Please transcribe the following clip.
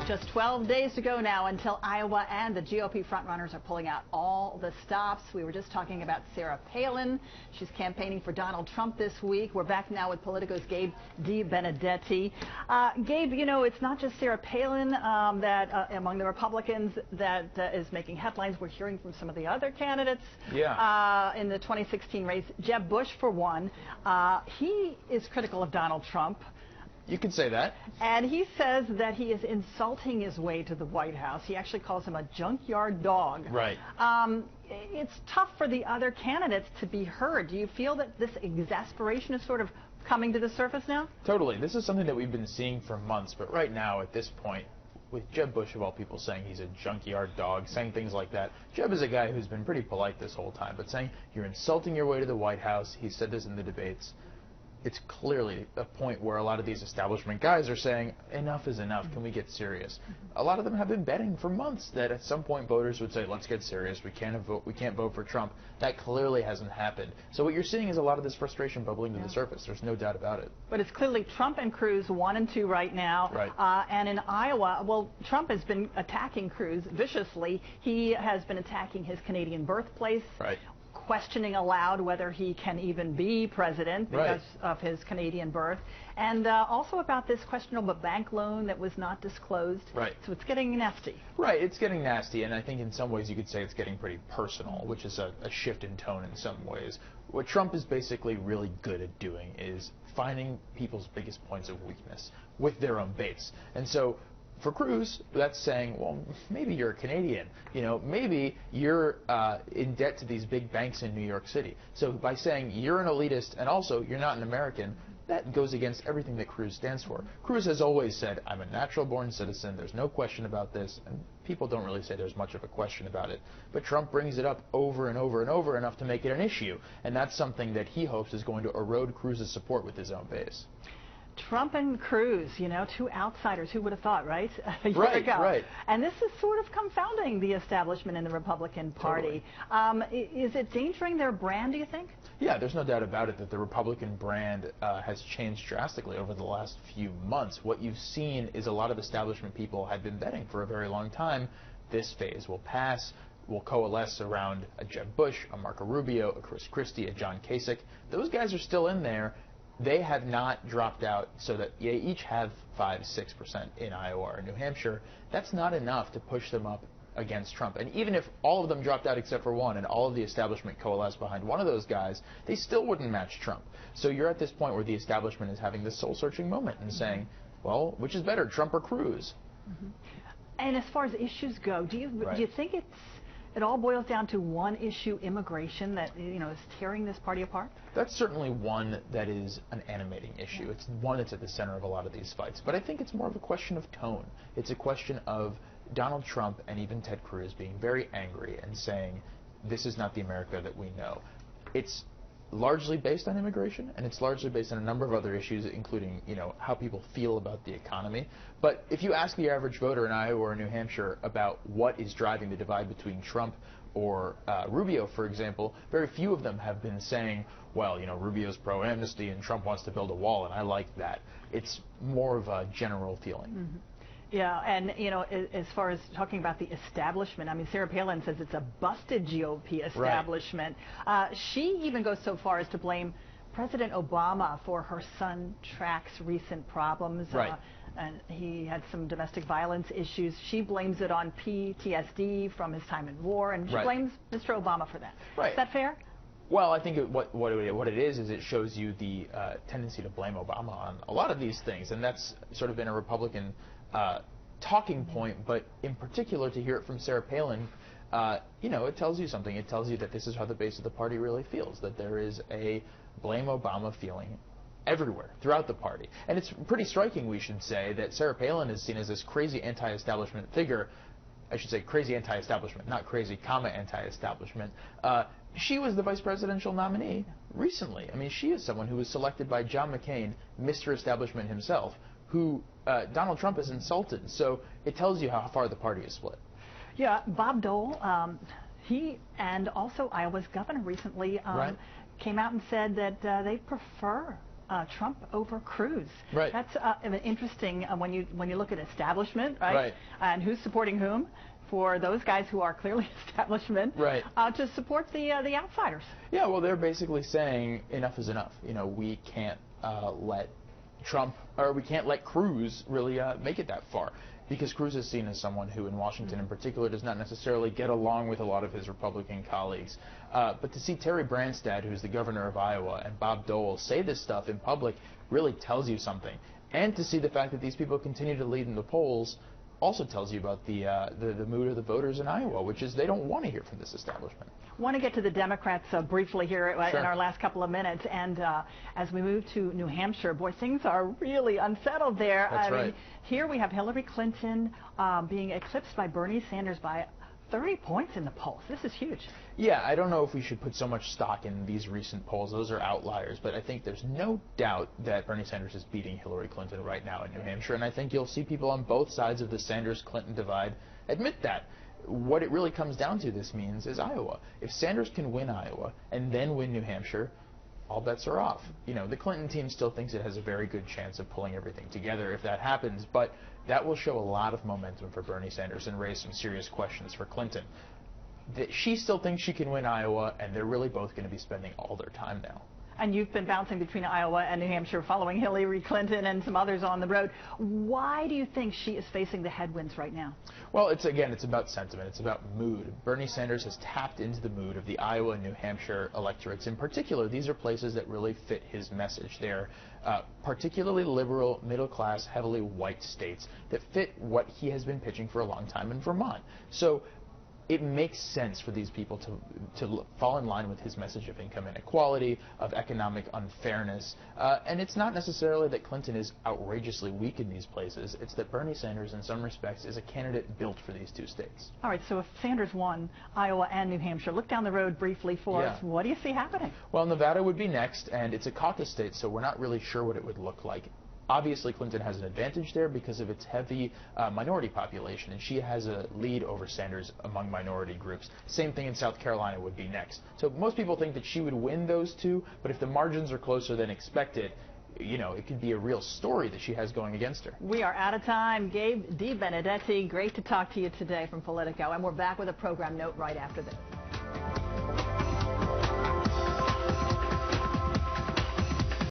Just 12 days to go now until Iowa, and the GOP frontrunners are pulling out all the stops. We were just talking about Sarah Palin. She's campaigning for Donald Trump this week. We're back now with Politico's Gabe DiBenedetti. Gabe, you know, it's not just Sarah Palin that among the Republicans that is making headlines. We're hearing from some of the other candidates in the 2016 race. Jeb Bush, for one, he is critical of Donald Trump. You could say that. And he says that he is insulting his way to the White House. He actually calls him a junkyard dog. Right. It's tough for the other candidates to be heard. Do you feel that this exasperation is sort of coming to the surface now? Totally. This is something that we've been seeing for months, but right now, at this point, with Jeb Bush, of all people, saying he's a junkyard dog, saying things like that. Jeb is a guy who's been pretty polite this whole time, but saying you're insulting your way to the White House. He said this in the debates. It's clearly a point where a lot of these establishment guys are saying, enough is enough, can we get serious? A lot of them have been betting for months that at some point voters would say, let's get serious, we can't vote for Trump. That clearly hasn't happened. So what you're seeing is a lot of this frustration bubbling to the surface. There's no doubt about it. But it's clearly Trump and Cruz 1 and 2 right now. Right. And in Iowa, well, Trump has been attacking Cruz viciously. He has been attacking his Canadian birthplace. Right. Questioning aloud whether he can even be president because of his Canadian birth, and also about this questionable bank loan that was not disclosed. Right. So it's getting nasty. Right, it's getting nasty, and I think in some ways you could say it's getting pretty personal, which is a shift in tone in some ways. What Trump is basically really good at doing is finding people's biggest points of weakness with their own base. And so for Cruz, that's saying, well, maybe you're a Canadian. You know, maybe you're in debt to these big banks in New York City. So by saying you're an elitist and also you're not an American, that goes against everything that Cruz stands for. Cruz has always said, I'm a natural-born citizen. There's no question about this. And people don't really say there's much of a question about it. But Trump brings it up over and over and over enough to make it an issue. And that's something that he hopes is going to erode Cruz's support with his own base. Trump and Cruz, you know, two outsiders. Who would have thought, right? A year ago. Right. And this is sort of confounding the establishment in the Republican Party. Totally. Is it endangering their brand, do you think? Yeah, there's no doubt about it that the Republican brand has changed drastically over the last few months. What you've seen is a lot of establishment people had been betting for a very long time. This phase will pass. Will coalesce around a Jeb Bush, a Marco Rubio, a Chris Christie, a John Kasich. Those guys are still in there. They have not dropped out so that they each have 5-6% in Iowa or New Hampshire. That's not enough to push them up against Trump. And even if all of them dropped out except for one and all of the establishment coalesced behind one of those guys, they still wouldn't match Trump. So you're at this point where the establishment is having this soul-searching moment and saying, well, which is better, Trump or Cruz? And as far as issues go, do you think it all boils down to one issue, immigration, that, you know, is tearing this party apart? That's certainly one that is an animating issue. It's one that's at the center of a lot of these fights. But I think it's more of a question of tone. It's a question of Donald Trump and even Ted Cruz being very angry and saying, this is not the America that we know. It's largely based on immigration, and it's largely based on a number of other issues, including, you know, how people feel about the economy. But if you ask the average voter in Iowa or New Hampshire about what is driving the divide between Trump or Rubio, for example, very few of them have been saying, well, you know, Rubio's pro-amnesty and Trump wants to build a wall, and I like that. It's more of a general feeling. Yeah, and, you know, as far as talking about the establishment, I mean, Sarah Palin says it's a busted GOP establishment. She even goes so far as to blame President Obama for her son Track's recent problems. And he had some domestic violence issues. She blames it on PTSD from his time in war, and she blames Mr. Obama for that. Is that fair? Well, I think what it is it shows you the tendency to blame Obama on a lot of these things, and that's sort of been a Republican talking point, but in particular to hear it from Sarah Palin, you know, it tells you something. It tells you that this is how the base of the party really feels, that there is a blame Obama feeling everywhere throughout the party. And it's pretty striking, we should say, that Sarah Palin is seen as this crazy anti-establishment figure. I should say crazy anti-establishment, not crazy, anti-establishment. She was the vice presidential nominee recently. I mean, she is someone who was selected by John McCain, Mr. Establishment himself, who Donald Trump has insulted. So it tells you how far the party is split. Yeah, Bob Dole, he and also Iowa's governor recently came out and said that they prefer Trump over Cruz. Right. That's interesting when you look at establishment, right? Right. And who's supporting whom. For those guys who are clearly establishment, right, to support the outsiders. Yeah, well, they're basically saying enough is enough. You know, we can't let Trump, or we can't let Cruz really make it that far, because Cruz is seen as someone who, in Washington in particular, does not necessarily get along with a lot of his Republican colleagues. But to see Terry Branstad, who's the governor of Iowa, and Bob Dole say this stuff in public really tells you something. And to see the fact that these people continue to lead in the polls also tells you about the mood of the voters in Iowa, which is they don't want to hear from this establishment. I want to get to the Democrats briefly here Sure. in our last couple of minutes, and as we move to New Hampshire, boy, things are really unsettled there. That's right. mean, here we have Hillary Clinton being eclipsed by Bernie Sanders by 30 points in the polls. This is huge. Yeah, I don't know if we should put so much stock in these recent polls. Those are outliers, but I think there's no doubt that Bernie Sanders is beating Hillary Clinton right now in New Hampshire, and I think you'll see people on both sides of the Sanders-Clinton divide admit that. What it really comes down to, this means, is Iowa. If Sanders can win Iowa and then win New Hampshire, all bets are off. You know, the Clinton team still thinks it has a very good chance of pulling everything together if that happens, but that will show a lot of momentum for Bernie Sanders and raise some serious questions for Clinton. She still thinks she can win Iowa, and they're really both going to be spending all their time now. And you've been bouncing between Iowa and New Hampshire following Hillary Clinton and some others on the road. Why do you think she is facing the headwinds right now? Well, it's about sentiment. It's about mood. Bernie Sanders has tapped into the mood of the Iowa and New Hampshire electorates. In particular, these are places that really fit his message. They're particularly liberal, middle-class, heavily white states that fit what he has been pitching for a long time in Vermont. So it makes sense for these people to fall in line with his message of income inequality, of economic unfairness. And it's not necessarily that Clinton is outrageously weak in these places. It's that Bernie Sanders, in some respects, is a candidate built for these two states. All right, so if Sanders won Iowa and New Hampshire, look down the road briefly for us. What do you see happening? Well, Nevada would be next, and it's a caucus state, so we're not really sure what it would look like. Obviously, Clinton has an advantage there because of its heavy minority population, and she has a lead over Sanders among minority groups. Same thing in South Carolina would be next. So most people think that she would win those two, but if the margins are closer than expected, you know, it could be a real story that she has going against her. We are out of time. Gabe DiBenedetti, great to talk to you today from Politico, and we're back with a program note right after this.